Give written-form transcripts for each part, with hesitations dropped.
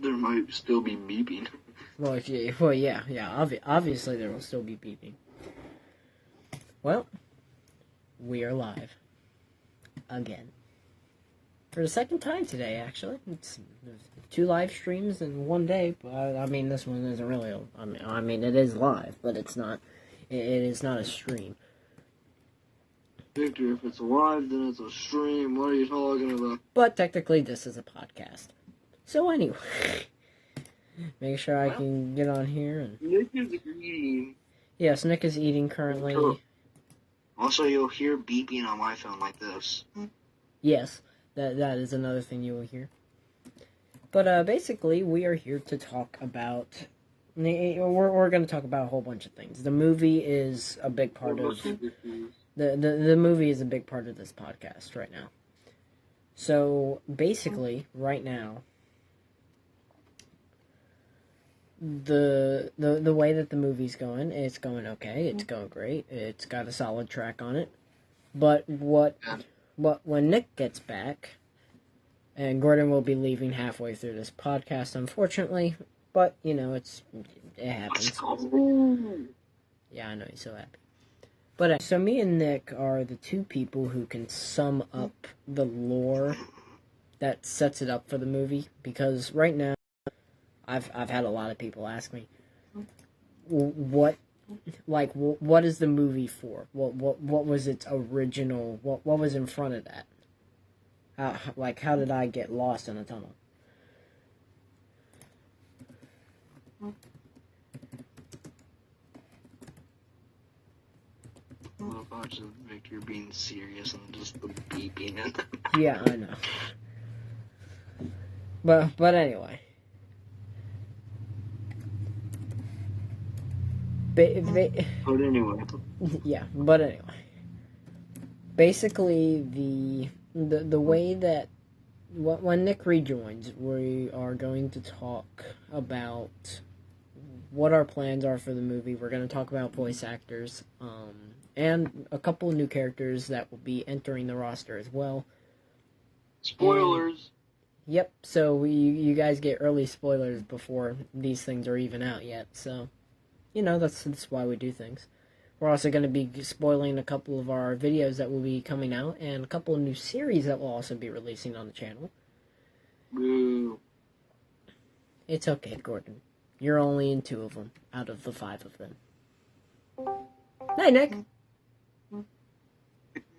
There might still be beeping. Obviously there will still be beeping. Well, we are live. Again. For the second time today, actually. It's 2 live streams in one day, but I mean, this one isn't really, I mean, it is live, but it is not a stream. Victor, if it's live, then it's a stream. What are you talking about? But technically, this is a podcast. So anyway, make sure I can get on here. And Nick is eating. yes, Nick is eating currently. Also, you'll hear beeping on my phone like this. Yes, that is another thing you will hear. But basically, we are here to talk about. We're going to talk about a whole bunch of things. The movie is a big part of. The movie is a big part of this podcast right now. So basically, right now, the way that the movie's going, it's going okay. It's going great. It's got a solid track on it. But when Nick gets back, and Gordon will be leaving halfway through this podcast, unfortunately. But you know, it happens. Yeah, I know, he's so happy. But so me and Nick are the 2 people who can sum up the lore that sets it up for the movie. Because right now, I've had a lot of people ask me, what is the movie for? What was its original? What was in front of that? How did I get lost in a tunnel? Well, watch Victor being serious and just the beeping. Yeah, I know. But anyway. But anyway. Yeah, but anyway. Basically, the way that when Nick rejoins, we are going to talk about what our plans are for the movie. We're going to talk about voice actors, and a couple of new characters that will be entering the roster as well. Spoilers! Yep, so you guys get early spoilers before these things are even out yet, so, you know, that's why we do things. We're also going to be spoiling a couple of our videos that will be coming out, and a couple of new series that will also be releasing on the channel. Boo. It's okay, Gordon. You're only in 2 of them, out of the 5 of them. Hey, Nick!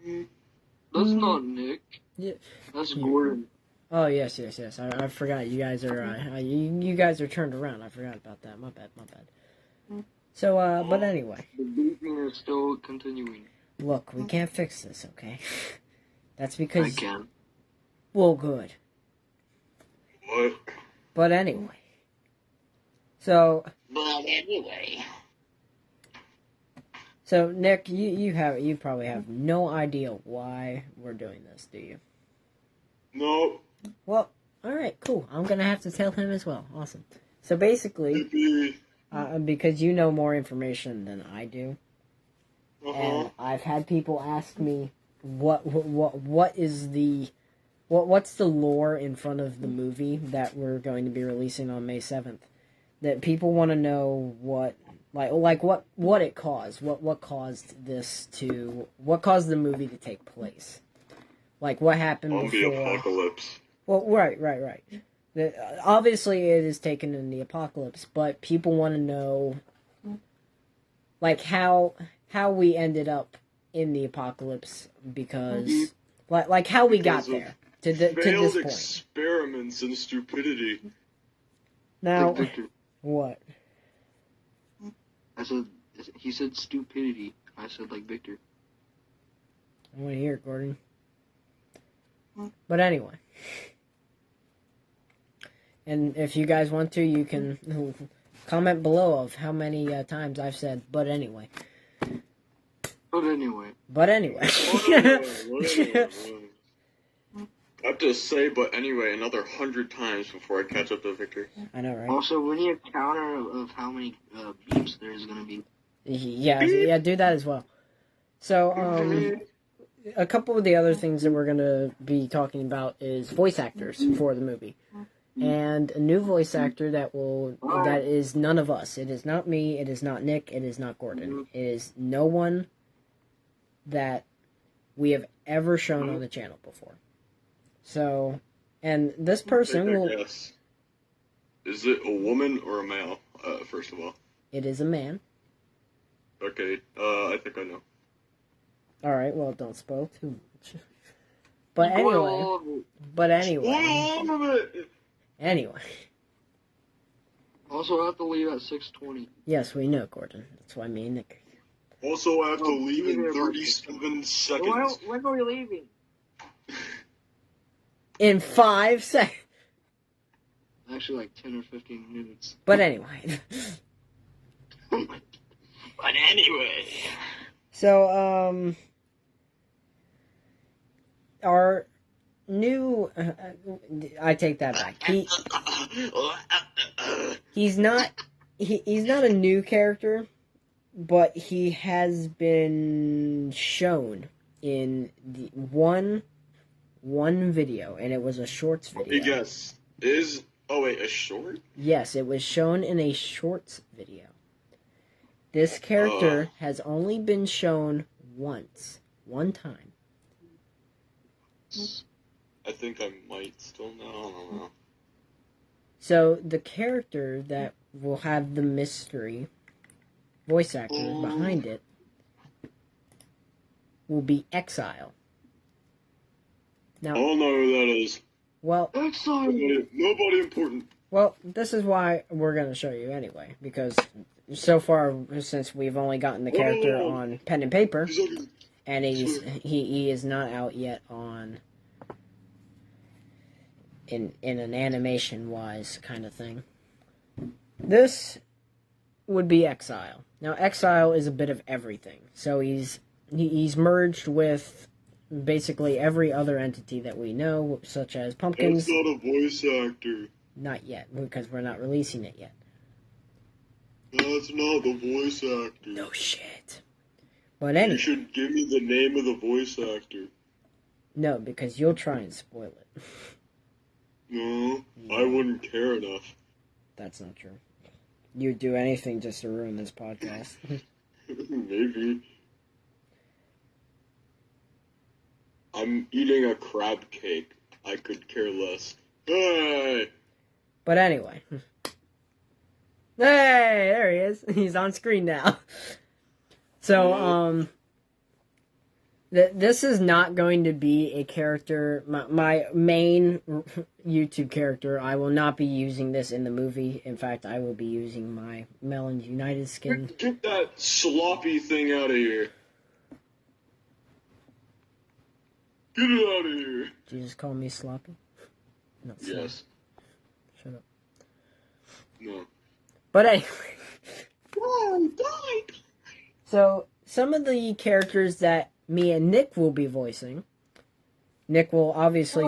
That's not Nick. Yeah. That's Gordon. Oh, yes. I forgot. You guys are, you guys are turned around. I forgot about that. My bad. So, but anyway. The beeping is still continuing. Look, we can't fix this, okay? That's because... I can. Well, good. What? But anyway. So... So, Nick, you probably have no idea why we're doing this, do you? No. Well, alright, cool. I'm gonna have to tell him as well. Awesome. So basically, because you know more information than I do, and I've had people ask me what's the lore in front of the movie that we're going to be releasing on May 7th. That people want to know what it caused. What caused what caused the movie to take place? Like, what happened before... the apocalypse. Well, right. Obviously, it is taken in the apocalypse, but people want to know, like, how we ended up in the apocalypse, because... Like how we got there, to this point. Experiments in stupidity. Now, what? He said stupidity. I said like Victor. I want to hear it, Gordon. But anyway. And if you guys want to, you can comment below of how many times I've said, but anyway. But anyway. I have to say but anyway another 100 times before I catch up to Victor. I know, right? Also, we need a counter of how many beeps there's going to be. Yeah, do that as well. So, a couple of the other things that we're going to be talking about is voice actors for the movie. and a new voice actor that is none of us. It is not me, it is not Nick, it is not Gordon. It is no one that we have ever shown on the channel before. So, and this person will... Yes. Is it a woman or a male, first of all? It is a man. Okay, I think I know. Alright, well, don't spoil too much. But anyway. Also, I have to leave at 6:20. Yes, we know, Gordon. That's why me and Nick... Also, I have to leave in 37 seconds. When are we leaving? In 5 seconds. Actually, like 10 or 15 minutes. But anyway. So, our new... I take that back. He's not a new character, but he has been shown in the one video, and it was a shorts video. Yes. A short? Yes, it was shown in a shorts video. This character has only been shown once. One time. I think I might still know. I don't know. So, the character that will have the mystery voice actor behind it will be Exile. Now, I don't know who that is. Well, Exile! Nobody important. Well, this is why we're going to show you anyway, because so far, since we've only gotten the character on pen and paper, and he is not out yet on in an animation-wise kind of thing. This would be Exile. Now, Exile is a bit of everything, so he's merged with basically every other entity that we know, such as Pumpkins. That's not a voice actor. Not yet, because we're not releasing it yet. That's not the voice actor. No shit. But anyway. You should give me the name of the voice actor. No, because you'll try and spoil it. No, I wouldn't care enough. That's not true. You'd do anything just to ruin this podcast. Maybe. I'm eating a crab cake. I could care less. Hey! But anyway. Hey, there he is. He's on screen now. So, this is not going to be a character, my main YouTube character. I will not be using this in the movie. In fact, I will be using my Melons United skin. Get that sloppy thing out of here. Get it out of here. Did you just call me sloppy? No. Yes. Shut up. No. But anyway. Oh, die! So, some of the characters that me and Nick will be voicing. Nick will obviously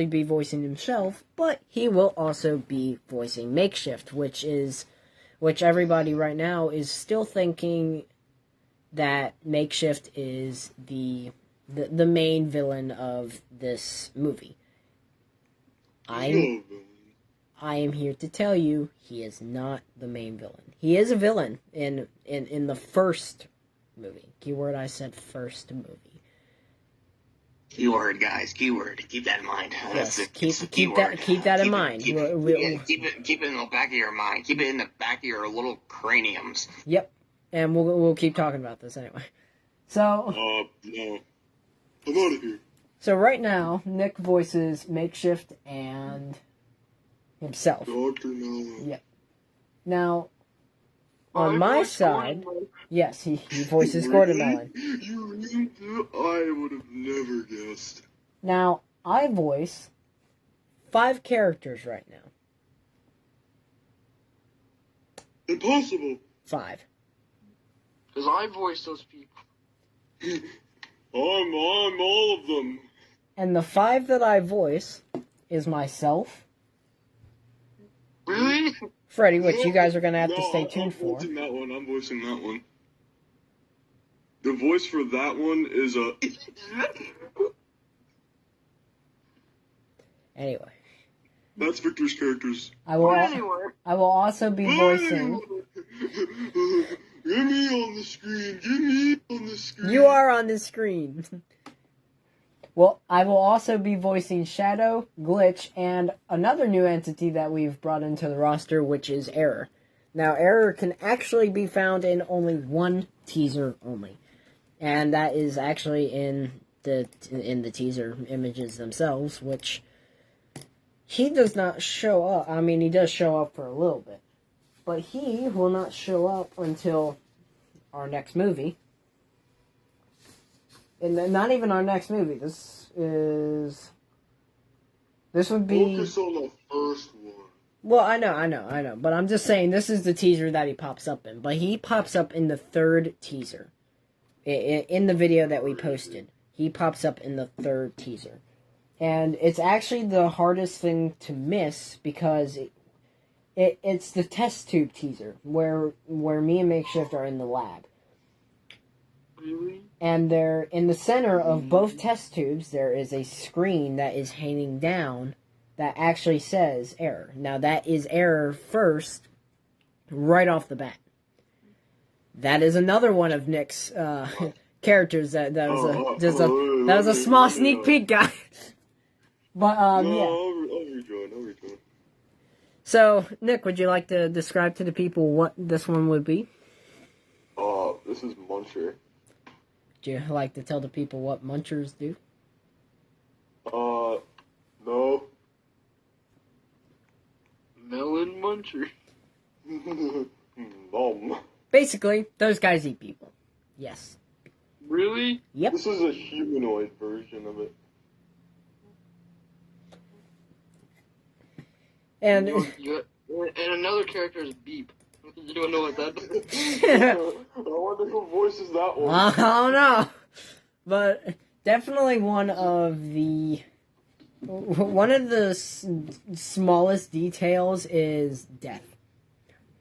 be voicing himself, but he will also be voicing Makeshift, which everybody right now is still thinking that Makeshift is the main villain of this movie. I am here to tell you he is not the main villain. He is a villain in the first movie. Keyword, I said first movie. Keyword, guys. Keyword. Keep that in mind. Yes, keep that in mind. Keep it in the back of your mind. Keep it in the back of your little craniums. Yep. And we'll keep talking about this anyway. So. No. I'm out of here. So right now, Nick voices Makeshift and himself. Dr. Noah. Yep. Now, on my side, yes, he voices Gordon Mellon. You really do? I would have never guessed. Now, I voice 5 characters right now. Impossible. 5. Because I voice those people. I'm all of them. And the 5 that I voice is myself. Really? Freddy, which you guys are going to have to stay tuned for. I'm voicing that one. The voice for that one is Anyway. That's Victor's characters. I will. Anywhere. I will also be voicing. Get me on the screen. Get me on the screen. You are on the screen. Well, I will also be voicing Shadow, Glitch, and another new entity that we've brought into the roster, which is Error. Now, Error can actually be found in only one teaser only, and that is actually in the teaser images themselves, which he does not show up. I mean, he does show up for a little bit, but he will not show up until our next movie. And not even our next movie. This would be... Focus on the first one. Well, I know. But I'm just saying, this is the teaser that he pops up in. But he pops up in the third teaser. In the video that we posted. He pops up in the third teaser. And it's actually the hardest thing to miss because it's the test tube teaser. Where me and Makeshift are in the lab. Really? And there, in the center of both test tubes, there is a screen that is hanging down that actually says Error. Now, that is Error first, right off the bat. That is another one of Nick's characters that was a small sneak peek, guys. But, yeah. I'll rejoin. So, Nick, would you like to describe to the people what this one would be? This is Muncher. Would you like to tell the people what munchers do? No. Melon muncher. Basically, those guys eat people. Yes. Really? Yep. This is a humanoid version of it. And And another character is Beep. You don't know what that is? I wonder who voices that one. I don't know, but definitely one of the smallest details is death.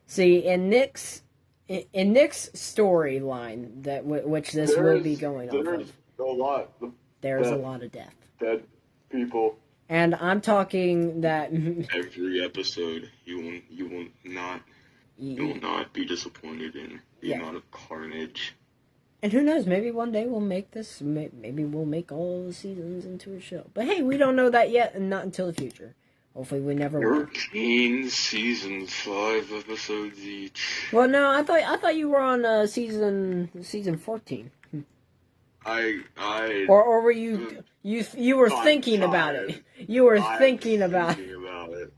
See, in Nick's storyline which this will be going off of, there's a lot of death. Dead people. And I'm talking that Every episode, you will not be disappointed in the amount of carnage. And who knows, maybe one day we'll make this, maybe we'll make all the seasons into a show. But hey, we don't know that yet, and not until the future. Hopefully we never will. 13 seasons, 5 episodes each. Well, no, I thought you were on season 14. Or were you were thinking about it. You were thinking about it.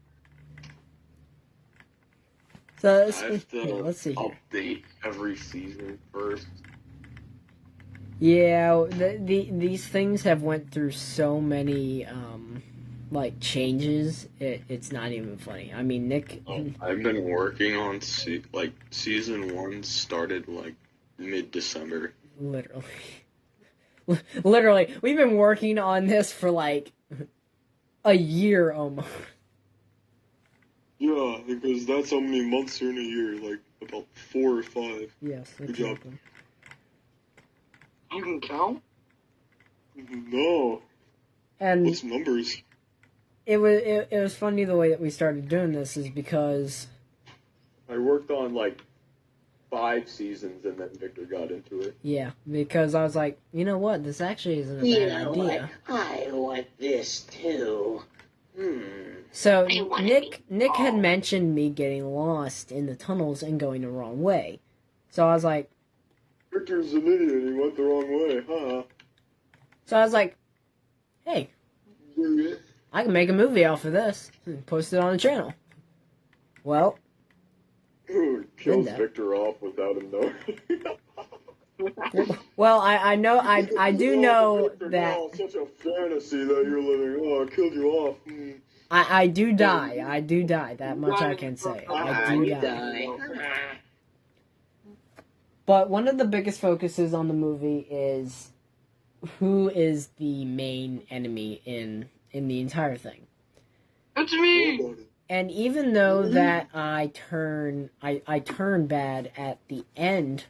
So let's see here. Update every season first. Yeah, these things have went through so many changes. It's not even funny. I mean, Nick. I've been working on season 1 started mid-December. Literally, we've been working on this for a year almost. Yeah, because that's how many months are in a year, about 4 or 5. Yes, Good exactly. job. You can count? No. And what's numbers? It was funny the way that we started doing this is because I worked on 5 seasons and then Victor got into it. Yeah, because I was like, you know what, this actually isn't a bad idea. I want this too. So Nick had mentioned me getting lost in the tunnels and going the wrong way. So I was like, Victor's an idiot, he went the wrong way, huh? So I was like, hey, I can make a movie off of this and post it on the channel. Well, kills Victor off without him knowing. Well, I know, I do know that. Oh, such a fantasy that you're living. Oh, I killed you off. I do die. That much I can say. I do die. But one of the biggest focuses on the movie is who is the main enemy in the entire thing. It's me. And even though that I turn bad at the end,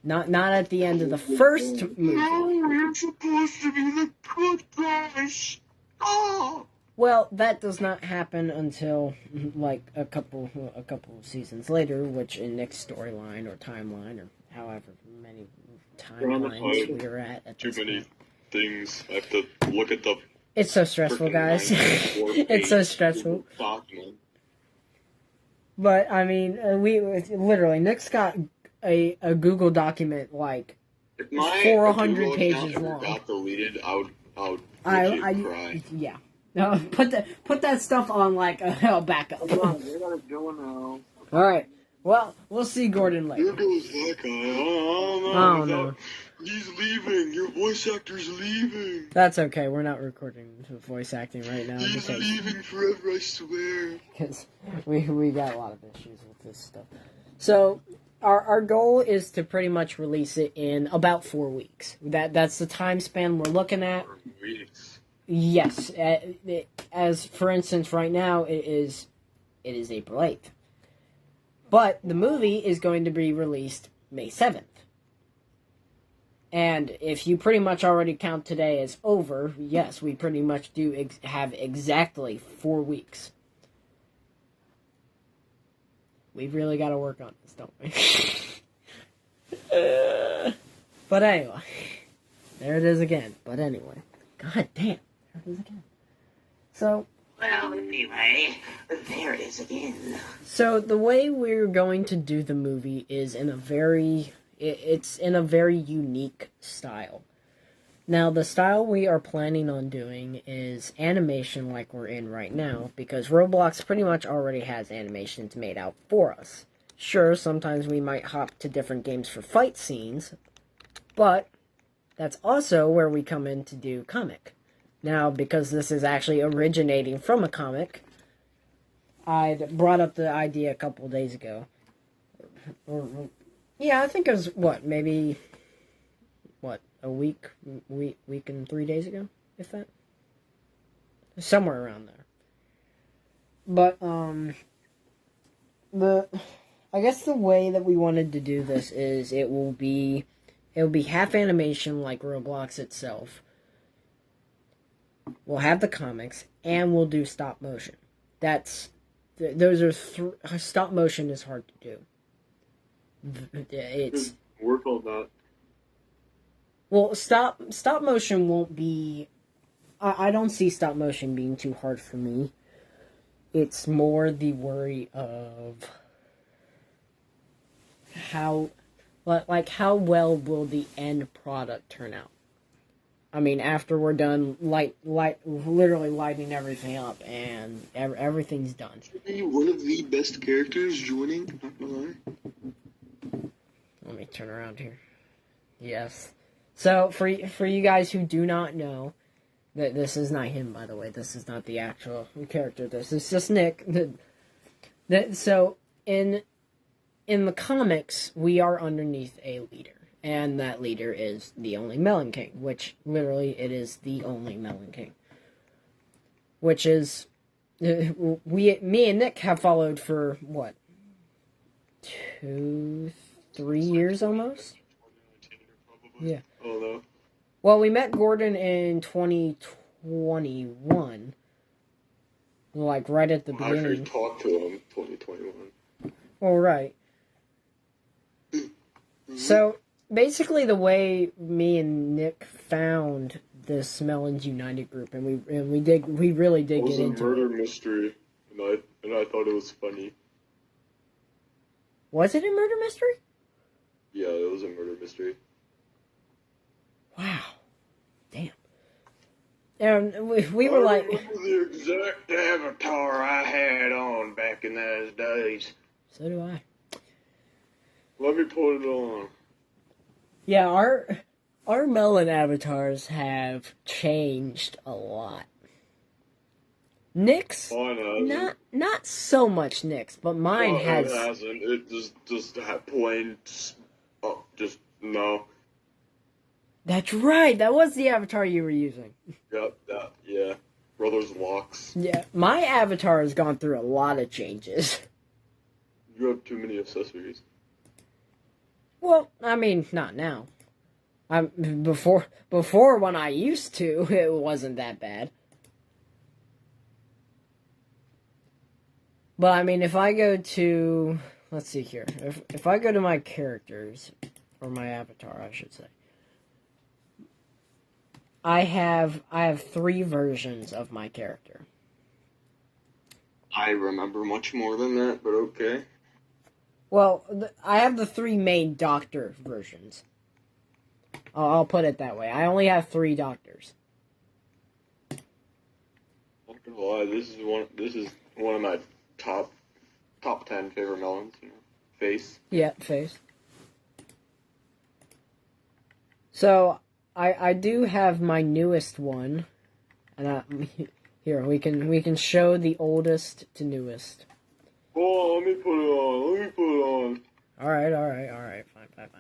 not at the end of the first movie. No, I'm supposed to be the good guys. Oh. Well, that does not happen until like a couple of seasons later, which in Nick's storyline or timeline or however many timelines we are at Too this many point. things. I have to look at the. It's so stressful, guys. It's so stressful. Document. But I mean, we literally Nick's got a Google document like If my 400 Google pages account ever long. got deleted, I would legit cry. Yeah. No, put that stuff on like a backup. Come on, we gotta go now. All right. Well, we'll see Gordon later. There goes that guy. Oh no. He's leaving. Your voice actor's leaving. That's okay. We're not recording voice acting right now He's leaving forever, I swear. because we got a lot of issues with this stuff. So our goal is to pretty much release it in about 4 weeks. That's the time span we're looking at. 4 weeks. Yes, as for instance, right now it is April 8th, but the movie is going to be released May 7th. And if you pretty much already count today as over, yes, we pretty much do have exactly 4 weeks. We've really got to work on this, don't we? But anyway, there it is again. But anyway, god damn. There it is again. So, Well, anyway, there it is again. so the way we're going to do the movie is in a very, it's in a very unique style. Now, the style we are planning on doing is animation like we're in right now, because Roblox pretty much already has animations made out for us. Sure, sometimes we might hop to different games for fight scenes, but that's also where we come in to do comic. Now, because this is actually originating from a comic, I brought up the idea a couple of days ago. Yeah, I think it was, maybe a week and 3 days ago, if that? Somewhere around there. But, I guess the way that we wanted to do this is it will be half animation like Roblox itself. We'll have the comics, and we'll do stop motion. Those are stop motion is hard to do. It's work on that. Well, stop motion won't be. I don't see stop motion being too hard for me. It's more the worry of how well will the end product turn out. I mean, after we're done, literally lighting everything up, and everything's done. Be one of the best characters joining. Not gonna lie. Let me turn around here. Yes. So for you guys who do not know, that this is not him, by the way. This is not the actual character. This is just Nick. So in the comics, we are underneath a leader. And that leader is the only Melon King, which literally it is the only Melon King. Which is, me and Nick have followed for, 2-3 years almost? Yeah. Oh no. Well, we met Gordon in 2021. Like, right at the I actually beginning. talked to him 2021. All right. So, basically, the way me and Nick found this Melons United group, and we really did get into it. It was a murder mystery, and I thought it was funny. Was it a murder mystery? Yeah, it was a murder mystery. Wow. Damn. And we were like... I remember the exact avatar I had on back in those days. So do I. Let me put it on. Yeah, our Melon avatars have changed a lot. Nick's not so much Nick's, but mine has. It hasn't. It just plain. Oh, just no. That's right. That was the avatar you were using. Yep. Yeah. Brothers locks. Yeah, my avatar has gone through a lot of changes. You have too many accessories. Well, I mean, not now. Before when I used to, it wasn't that bad. But I mean, if I go to, let's see here, if I go to my characters, or my avatar, I should say, I have 3 versions of my character. I remember much more than that, but okay. Well, I have the 3 main doctor versions. I'll put it that way. I only have 3 doctors. Not gonna lie, this is one of my top 10 favorite melons. You know, face. Yeah, face. So I do have my newest one, and here we can show the oldest to newest. Oh, let me put it on. All right. Fine.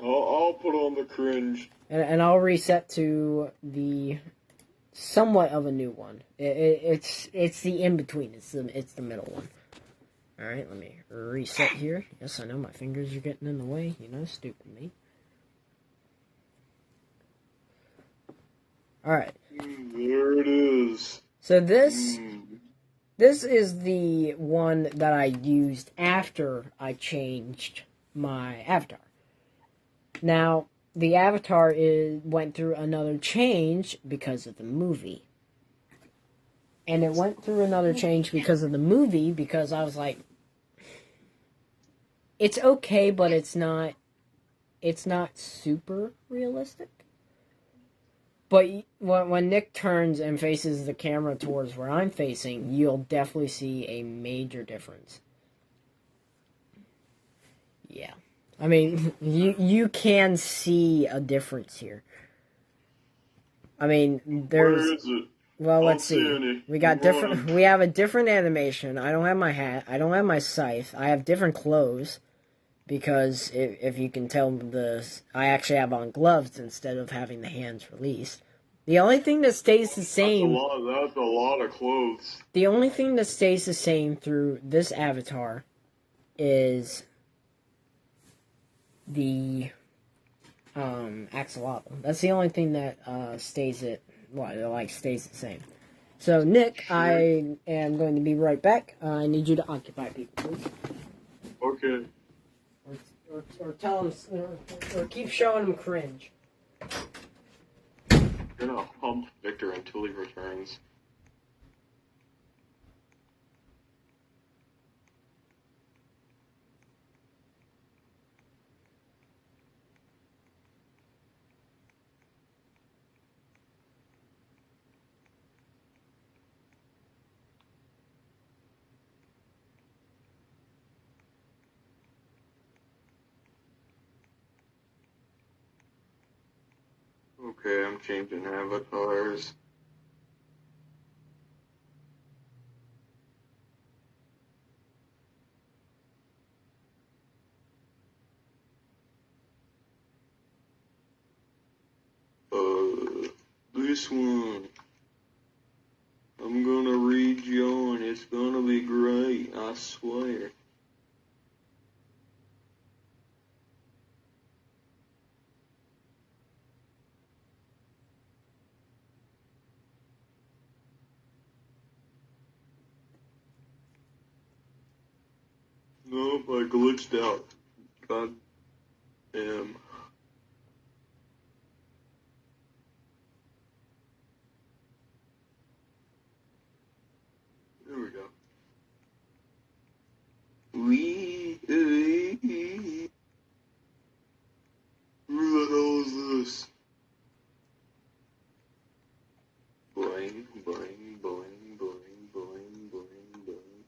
I'll put on the cringe. And I'll reset to the somewhat of a new one. It's the in between. It's the middle one. All right, let me reset here. Yes, I know my fingers are getting in the way. You know, stupid me. All right. There it is. So this is the one that I used after I changed my avatar. Now, the avatar went through another change because of the movie. And it went through another change because of the movie because I was like, it's okay, but it's not super realistic. But when Nick turns and faces the camera towards where I'm facing, you'll definitely see a major difference. Yeah. I mean, you can see a difference here. I mean, there's... Where is it? Well, let's see. We have a different animation. I don't have my hat. I don't have my scythe. I have different clothes. Because if you can tell, I actually have on gloves instead of having the hands released. The only thing that stays the same... That's a lot of clothes. The only thing that stays the same through this avatar is the axolotl. That's the only thing that stays the same. So, Nick, I am going to be right back. I need you to occupy people, please. Okay. Or tell him, or keep showing him cringe. You're gonna hump Victor until he returns. Okay, I'm changing avatars. This one. I'm gonna rejoin. It's gonna be great, I swear. Nope, I glitched out. God damn. There we go. Who the hell is this? Boing, boing, boing, boing, boing, boing, boing.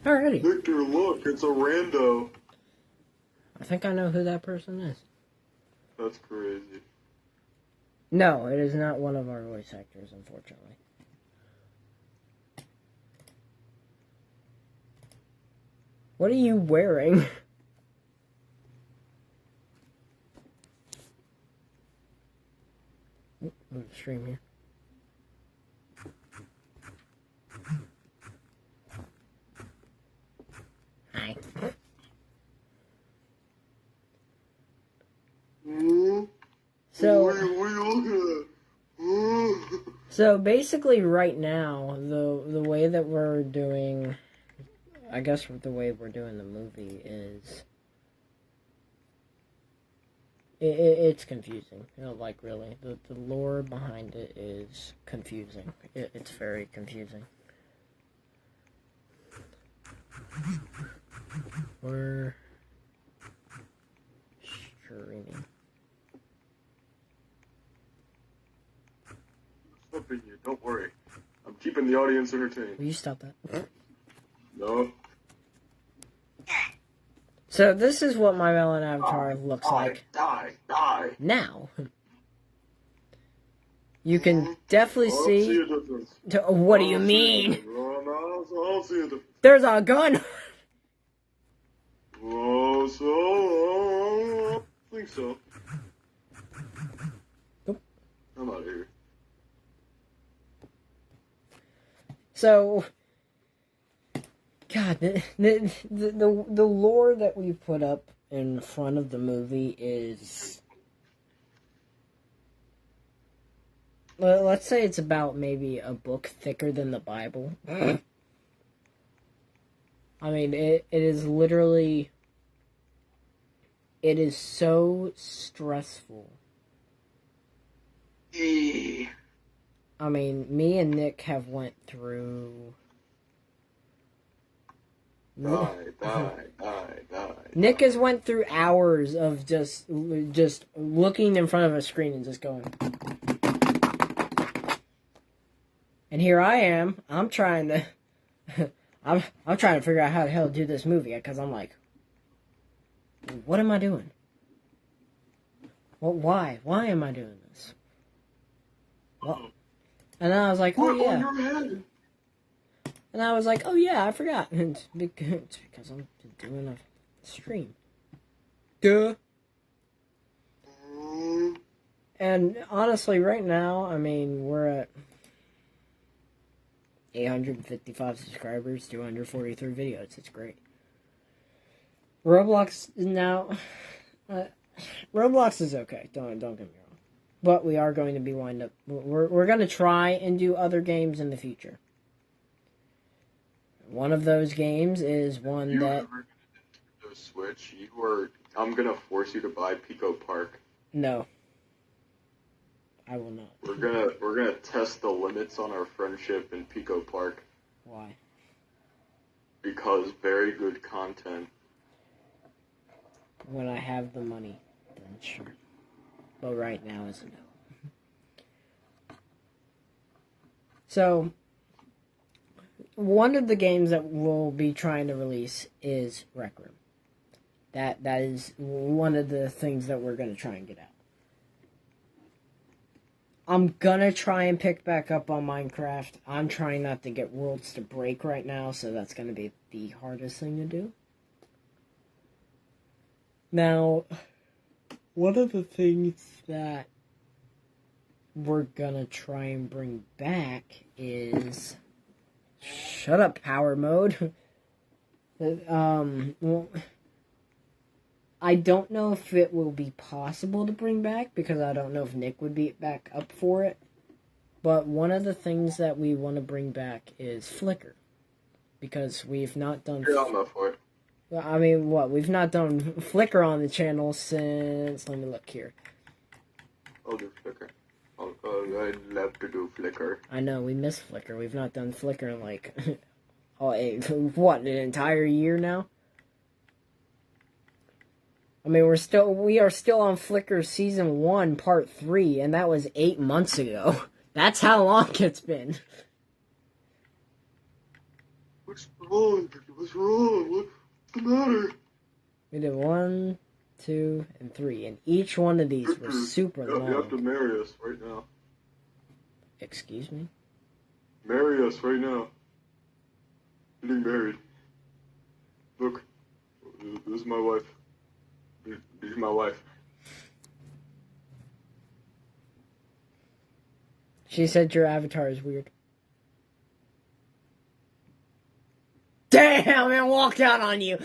Alrighty. Victor, look, it's a rando. I think I know who that person is. That's crazy. No, it is not one of our voice actors, unfortunately. What are you wearing? Move the stream here. So basically, right now, the way that we're doing, I guess the way we're doing the movie is, it's confusing. You know, like really, the lore behind it is confusing. It's very confusing. We're streaming. Stopping you, don't worry. I'm keeping the audience entertained. Will you stop that? No. So this is what my melon avatar looks like Die. now. You can definitely I don't see see. a difference. What do you mean? I don't see a difference. There's a gun. Oh, so I don't think so. Nope. I'm out of here. So, God, the lore that we put up in front of the movie is, let's say it's about maybe a book thicker than the Bible. I mean, it is literally, it is so stressful. I mean, me and Nick have went through. Die. Nick has went through hours of just looking in front of a screen and just going. And here I am. I'm trying to. I'm trying to figure out how the hell to do this movie because I'm like, what am I doing? Well, why? Why am I doing this? Well, and then I was like, oh yeah. And I was like, oh yeah, I forgot. It's because I'm doing a stream. Duh. And honestly, right now, I mean, we're at 855 subscribers, 243 videos. It's great. Roblox now, Roblox is okay. Don't get me wrong. But we are going to be we're going to try and do other games in the future. One of those games is one that. Ever Nintendo Switch, I'm gonna force you to buy Pico Park. No. I will not. We're gonna test the limits on our friendship in Pico Park. Why? Because very good content. When I have the money, then sure. But right now is a no. So, one of the games that we'll be trying to release is Rec Room. That is one of the things that we're going to try and get out. I'm going to try and pick back up on Minecraft. I'm trying not to get worlds to break right now, so that's going to be the hardest thing to do. Now, one of the things that we're going to try and bring back is... Shut up, power mode. Well, I don't know if it will be possible to bring back, because I don't know if Nick would be back up for it. But one of the things that we want to bring back is Flickr. Because we've not done... I'm up for it. I mean, what? We've not done Flickr on the channel since... Let me look here. I'll do Flickr. I'd love to do Flickr. I know, we miss Flickr. We've not done Flickr in like... what, an entire year now? I mean, we are still on Flickr Season 1, Part 3, and that was 8 months ago. That's how long it's been. What's wrong? What's wrong? What's the matter? We did 1, 2, and 3, and each one of these were super long. You have to marry us right now. Excuse me? Marry us right now. Getting married. Look, this is my wife. This is my wife. She said your avatar is weird. Damn, it walked out on you.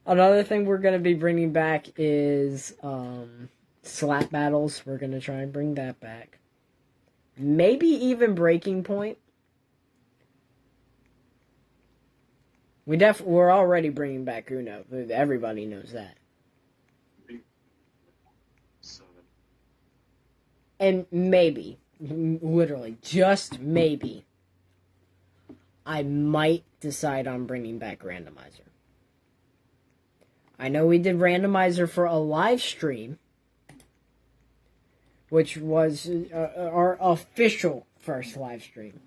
Another thing we're going to be bringing back is Slap battles, we're gonna try and bring that back. Maybe even Breaking Point. We're already bringing back Uno. Everybody knows that. And maybe, literally, just maybe, I might decide on bringing back Randomizer. I know we did Randomizer for a live stream, which was our official first live stream.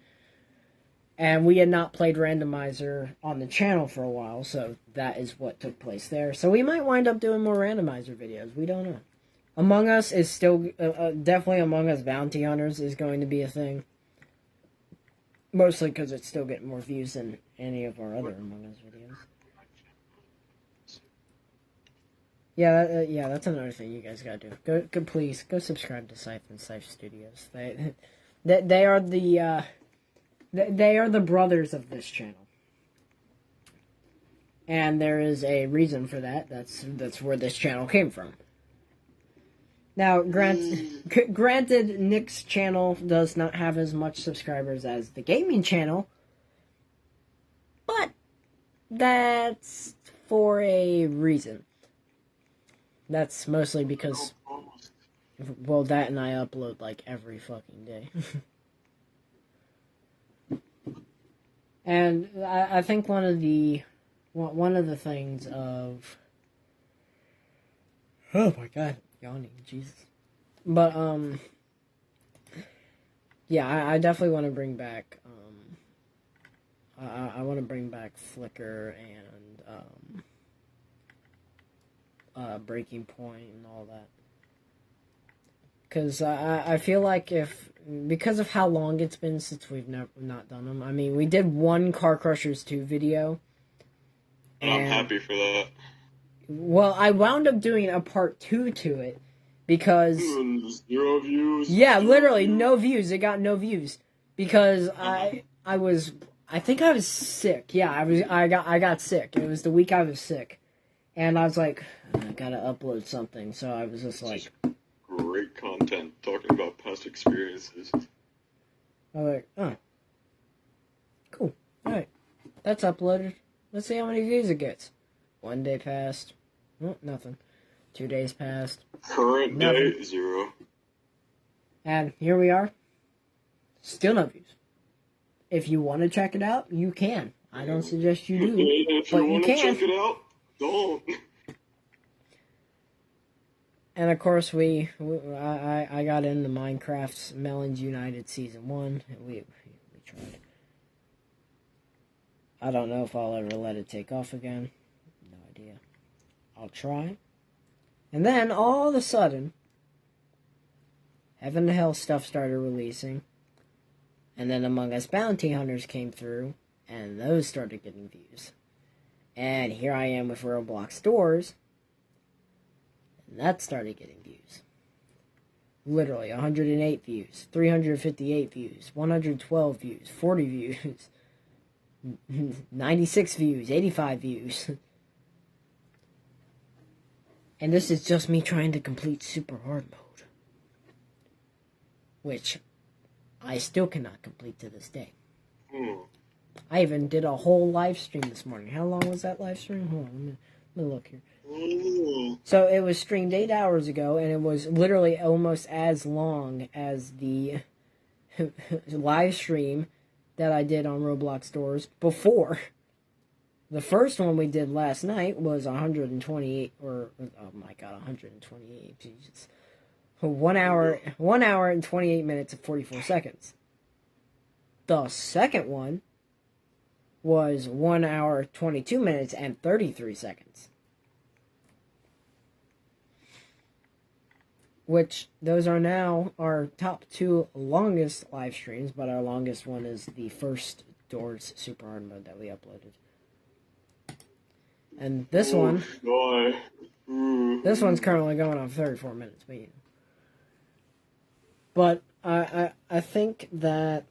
And we had not played Randomizer on the channel for a while, so that is what took place there. So we might wind up doing more Randomizer videos. We don't know. Among Us is still... definitely Among Us Bounty Hunters is going to be a thing. Mostly because it's still getting more views than any of our other Among Us videos. Yeah, that's another thing you guys gotta do. Please, go subscribe to Siphon Scythe Studios. They are the... They are the brothers of this channel. And there is a reason for that. That's where this channel came from. Now, granted, Nick's channel does not have as much subscribers as the gaming channel. But that's for a reason. That's mostly because... Well, that and I upload like every fucking day. And I think one of the things of... Oh my god, yawning, Jesus. But, yeah, I definitely want to bring back, I want to bring back Flickr and, Breaking Point and all that. Because I feel like because of how long it's been since we've not done them. I mean, we did one Car Crushers 2 video. I'm happy for that. Well, I wound up doing a part 2 to it because 0 views. Yeah, literally no views. It got no views because I think I was sick. Yeah, I got sick. It was the week I was sick, and I was like, I gotta upload something. So I was just like. Great content talking about past experiences. I was like, oh. Cool. Alright. That's uploaded. Let's see how many views it gets. 1 day passed. Oh, nothing. 2 days passed. Current nothing. Day, 0. And here we are. Still no views. If you want to check it out, you can. I don't suggest you do. If but you want can. to check it out, don't. And of course, I got into Minecraft's Melons United Season 1. We tried. I don't know if I'll ever let it take off again. No idea. I'll try. And then, all of a sudden, Heaven to Hell stuff started releasing. And then Among Us Bounty Hunters came through, and those started getting views. And here I am with Roblox Doors. And that started getting views. Literally, 108 views, 358 views, 112 views, 40 views, 96 views, 85 views. And this is just me trying to complete Super Hard Mode. Which I still cannot complete to this day. I even did a whole live stream this morning. How long was that live stream? Hold on, let me look here. So it was streamed 8 hours ago, and it was literally almost as long as the live stream that I did on Roblox Doors before. The first one we did last night was 128, or, oh my god, 128, Jesus. 1 hour and 28 minutes and 44 seconds. The second one was 1 hour, 22 minutes and 33 seconds. Which, those are now our top 2 longest live streams, but our longest one is the first Doors Super Hard Mode that we uploaded. And this one, this one's currently going on 34 minutes, but I think that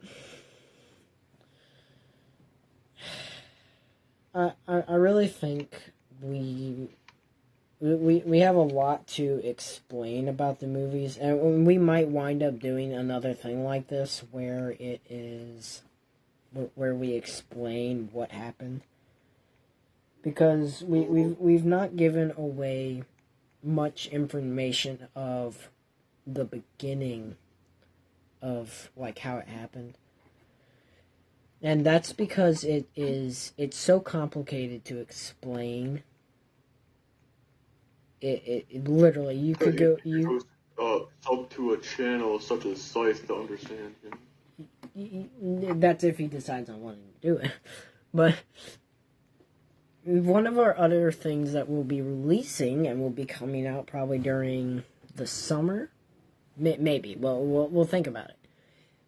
I really think we we have a lot to explain about the movies, and we might wind up doing another thing like this where we explain what happened, because we've not given away much information of the beginning of like how it happened. And that's because it's so complicated to explain. It literally, you could go, sub to a channel such as Scythe to understand him. That's if he decides on wanting to do it. But one of our other things that we'll be releasing and will be coming out probably during the summer, maybe. Well, we'll think about it.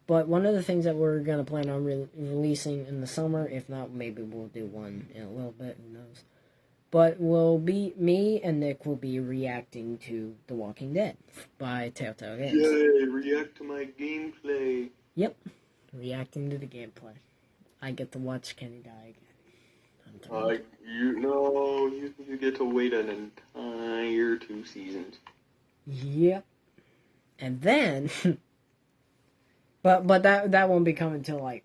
But one of the things that we're going to plan on releasing in the summer, if not, maybe we'll do one in a little bit, who knows. But me and Nick will be reacting to The Walking Dead by Telltale Games. Yay, react to my gameplay. Yep, reacting to the gameplay. I get to watch Kenny die again. You get to wait an entire 2 seasons. Yep. And then... But that won't be coming until like...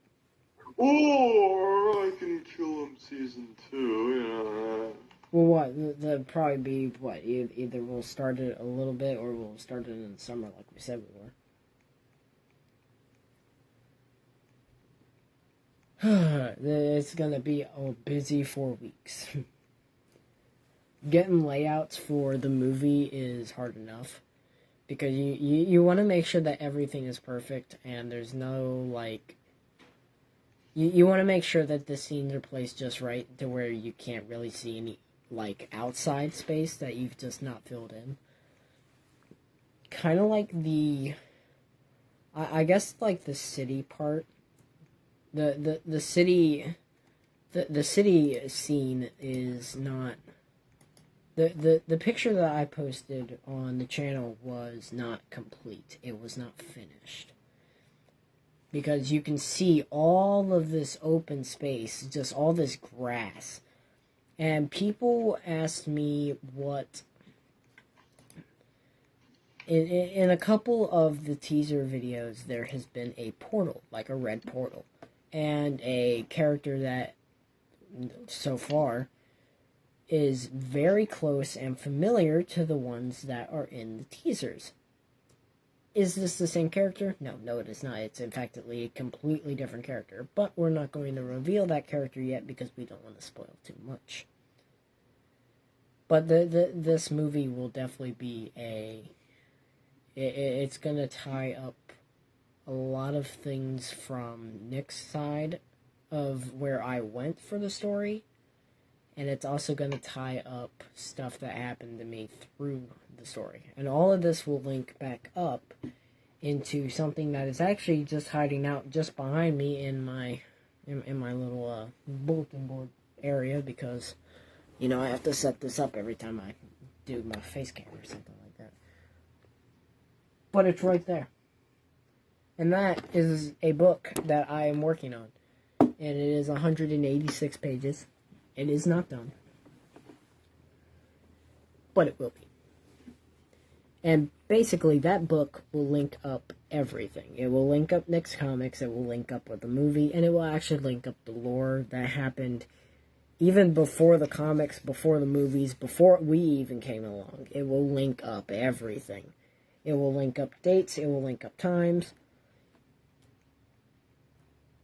Or I can kill him season 2, Well, what? That'll probably be, what? Either we'll start it a little bit, or we'll start it in the summer like we said we were. It's gonna be a busy 4 weeks. Getting layouts for the movie is hard enough. Because you want to make sure that everything is perfect and there's no, like... You want to make sure that the scenes are placed just right to where you can't really see any, like, outside space that you've just not filled in. Kind of like the... I guess, like, the city part. The city... The city scene is not... The picture that I posted on the channel was not complete. It was not finished. Because you can see all of this open space, just all this grass. And people asked me what... In a couple of the teaser videos, there has been a portal, like a red portal. And a character that, so far... is very close and familiar to the ones that are in the teasers. Is this the same character? No, it is not. It's in fact a completely different character. But we're not going to reveal that character yet because we don't want to spoil too much. But this movie will definitely be it's going to tie up a lot of things from Nick's side of where I went for the story. And it's also going to tie up stuff that happened to me through the story. And all of this will link back up into something that is actually just hiding out just behind me in my little bulletin board area. Because, I have to set this up every time I do my face cam or something like that. But it's right there. And that is a book that I am working on. And it is 186 pages. It is not done. But it will be. And basically, that book will link up everything. It will link up Nick's comics, it will link up with the movie, and it will actually link up the lore that happened even before the comics, before the movies, before we even came along. It will link up everything. It will link up dates, it will link up times.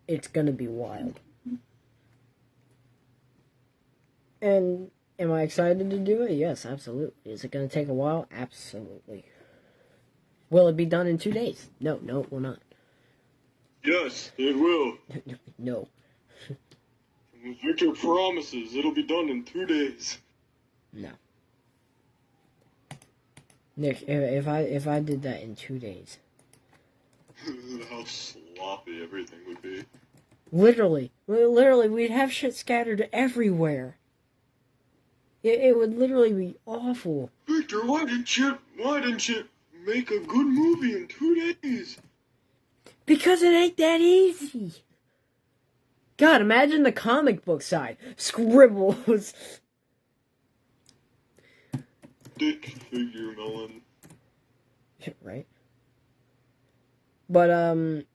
It's gonna be wild. And am I excited to do it? Yes, absolutely. Is it going to take a while? Absolutely. Will it be done in 2 days? No, it will not. Yes, it will. No. Victor promises it'll be done in 2 days. No. Nick, if I did that in 2 days. How sloppy everything would be. Literally, we'd have shit scattered everywhere. It would literally be awful. Victor, why didn't you make a good movie in 2 days? Because it ain't that easy. God, imagine the comic book side. Scribbles. Stick figure melon. Right. But I'm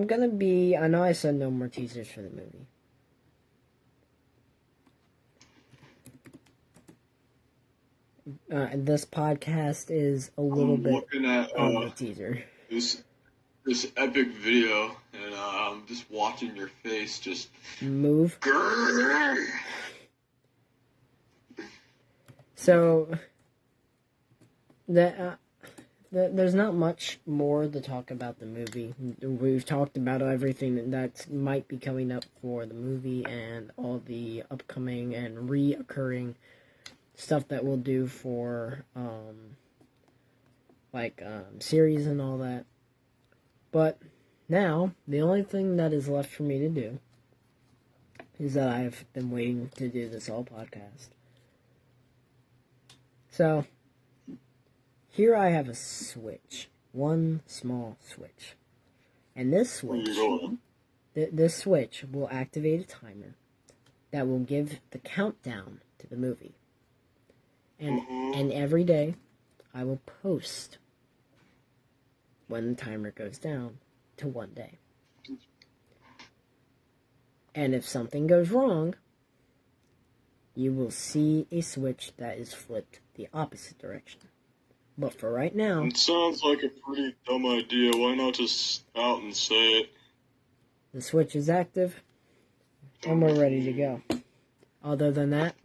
gonna be. I know I said no more teasers for the movie. This podcast is a little bit Looking at on the teaser. this epic video, and I'm just watching your face just Move. Grrr. So there's not much more to talk about the movie. We've talked about everything that might be coming up for the movie and all the upcoming and reoccurring stuff that we'll do for series and all that. But now the only thing that is left for me to do is that I've been waiting to do this whole podcast. So here I have a switch, one small switch, and this switch, this switch will activate a timer that will give the countdown to the movie. And every day, I will post when the timer goes down to 1 day. And if something goes wrong, you will see a switch that is flipped the opposite direction. But for right now... It sounds like a pretty dumb idea. Why not just out and say it? The switch is active, and we're ready to go. Other than that,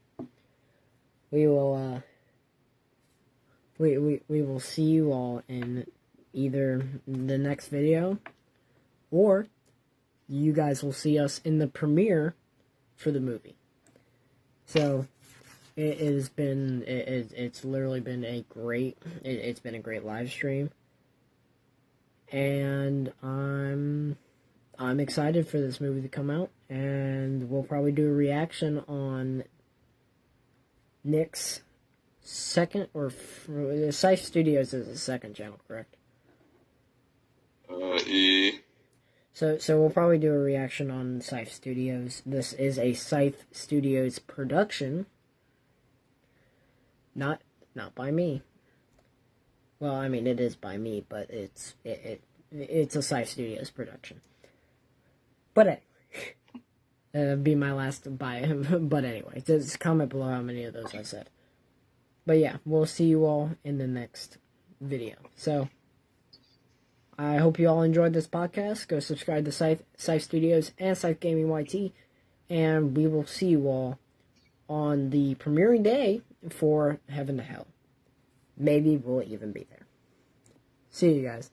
we will we will see you all in either the next video, or you guys will see us in the premiere for the movie. So it's literally been a great it's been a great live stream, and I'm excited for this movie to come out, and we'll probably do a reaction on Nick's second, or Scythe Studios is the second channel, correct? E. So we'll probably do a reaction on Scythe Studios. This is a Scythe Studios production, not by me. Well, I mean, it is by me, but it's a Scythe Studios production. But anyway, that'd be my last buy. But anyway, just comment below how many of those I said. But yeah, we'll see you all in the next video. So, I hope you all enjoyed this podcast. Go subscribe to Scythe Studios and Scythe Gaming YT. And we will see you all on the premiering day for Heaven to Hell. Maybe we'll even be there. See you guys.